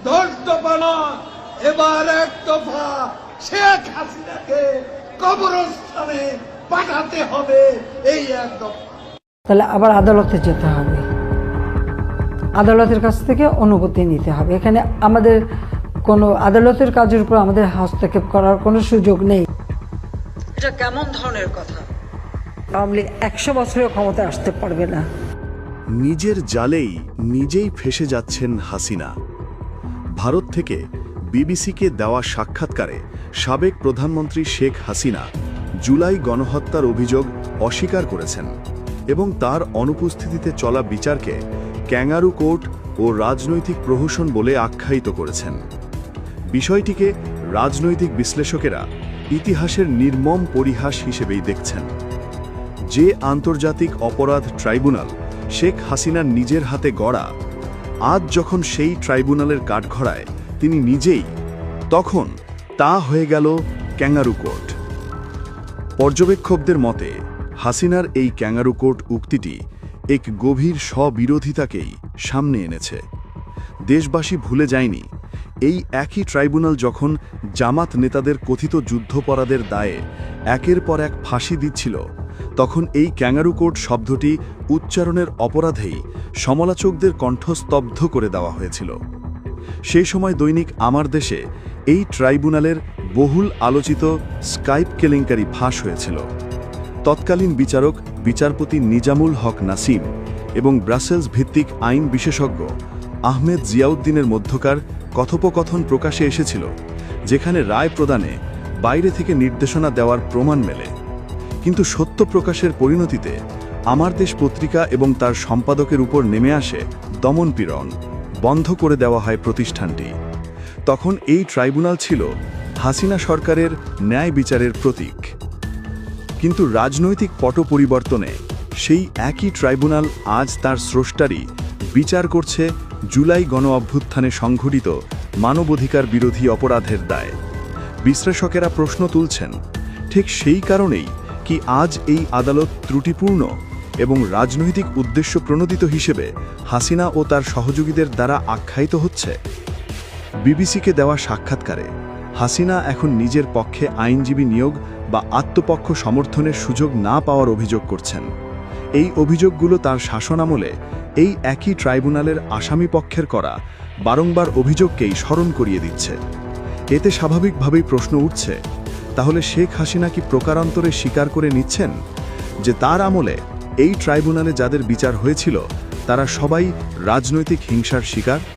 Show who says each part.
Speaker 1: 10 দফা নয়, এবার 1 দফা শেখ হাসিনাকে কবরস্থানে পাঠাতে হবে, এই 1 দফা।
Speaker 2: তাহলে আবার আদালতে যেতে হবে, আদালতের কাছ থেকে অনুমতি নিতে হবে। এখানে আমাদের কোনো আদালতের কাজের উপর আমাদের হস্তক্ষেপ করার কোনো সুযোগ নেই। এটা কেমন ধরনের কথা? আওয়ামী লীগ 100 বছরেও ক্ষমতায় আসতে পারবে না।
Speaker 3: নিজের জালেই নিজেই ফেঁসে যাচ্ছেন হাসিনা। ভারত থেকে বিবিসিকে দেওয়া সাক্ষাৎকারে সাবেক প্রধানমন্ত্রী শেখ হাসিনা জুলাই গণহত্যার অভিযোগ অস্বীকার করেছেন এবং তার অনুপস্থিতিতে চলা বিচারকে ক্যাঙ্গারু কোর্ট ও রাজনৈতিক প্রহসন বলে আখ্যায়িত করেছেন। বিষয়টিকে রাজনৈতিক বিশ্লেষকেরা ইতিহাসের নির্মম পরিহাস হিসেবেই দেখছেন। যে আন্তর্জাতিক অপরাধ ট্রাইব্যুনাল শেখ হাসিনার নিজের হাতে গড়া, আজ যখন সেই ট্রাইব্যুনালের কাঠগড়ায় তিনি নিজেই, তখন তা হয়ে গেল ক্যাঙ্গারু কোর্ট। পর্যবেক্ষকদের মতে হাসিনার এই ক্যাঙ্গারু কোর্ট উক্তিটি এক গভীর স্ববিরোধিতাকেই সামনে এনেছে। দেশবাসী ভুলে যায়নি, এই একই ট্রাইব্যুনাল যখন জামাত নেতাদের কথিত যুদ্ধপরাধের দায়ে একের পর এক ফাঁসি দিচ্ছিল, তখন এই ক্যাঙ্গারু কোর্ট শব্দটি উচ্চারণের অপরাধেই সমালোচকদের কণ্ঠস্তব্ধ করে দেওয়া হয়েছিল। সেই সময় দৈনিক আমার দেশে এই ট্রাইব্যুনালের বহুল আলোচিত স্কাইপ কেলেঙ্কারি ফাঁস হয়েছিল। তৎকালীন বিচারক বিচারপতি নিজামুল হক নাসিম এবং ব্রাসেলস ভিত্তিক আইন বিশেষজ্ঞ আহমেদ জিয়াউদ্দিনের মধ্যকার কথোপকথন প্রকাশে এসেছিল, যেখানে রায় প্রদানে বাইরে থেকে নির্দেশনা দেওয়ার প্রমাণ মেলে। কিন্তু সত্য প্রকাশের পরিণতিতে আমার দেশ পত্রিকা এবং তার সম্পাদকের উপর নেমে আসে দমনপীড়ন, বন্ধ করে দেওয়া হয় প্রতিষ্ঠানটি। তখন এই ট্রাইব্যুনাল ছিল হাসিনা সরকারের ন্যায় বিচারের প্রতীক। কিন্তু রাজনৈতিক পট পরিবর্তনে সেই একই ট্রাইব্যুনাল আজ তার স্রষ্টারই বিচার করছে জুলাই গণঅভ্যুত্থানে সংঘটিত মানবাধিকার বিরোধী অপরাধের দায়। বিশ্লেষকেরা প্রশ্ন তুলছেন, ঠিক সেই কারণেই কি আজ এই আদালত ত্রুটিপূর্ণ এবং রাজনৈতিক উদ্দেশ্য প্রণোদিত হিসেবে হাসিনা ও তার সহযোগীদের দ্বারা আখ্যায়িত হচ্ছে? বিবিসিকে দেওয়া সাক্ষাৎকারে হাসিনা এখন নিজের পক্ষে আইনজীবী নিয়োগ বা আত্মপক্ষ সমর্থনের সুযোগ না পাওয়ার অভিযোগ করছেন। এই অভিযোগগুলো তার শাসনামলে এই একই ট্রাইব্যুনালের আসামি পক্ষের করা বারংবার অভিযোগকেই স্মরণ করিয়ে দিচ্ছে। এতে স্বাভাবিকভাবেই প্রশ্ন উঠছে, তাহলে শেখ হাসিনা কি প্রকারান্তরে স্বীকার করে নিচ্ছেন যে তার আমলে এই ট্রাইব্যুনালে যাদের বিচার হয়েছিল তারা সবাই রাজনৈতিক হিংসার শিকার?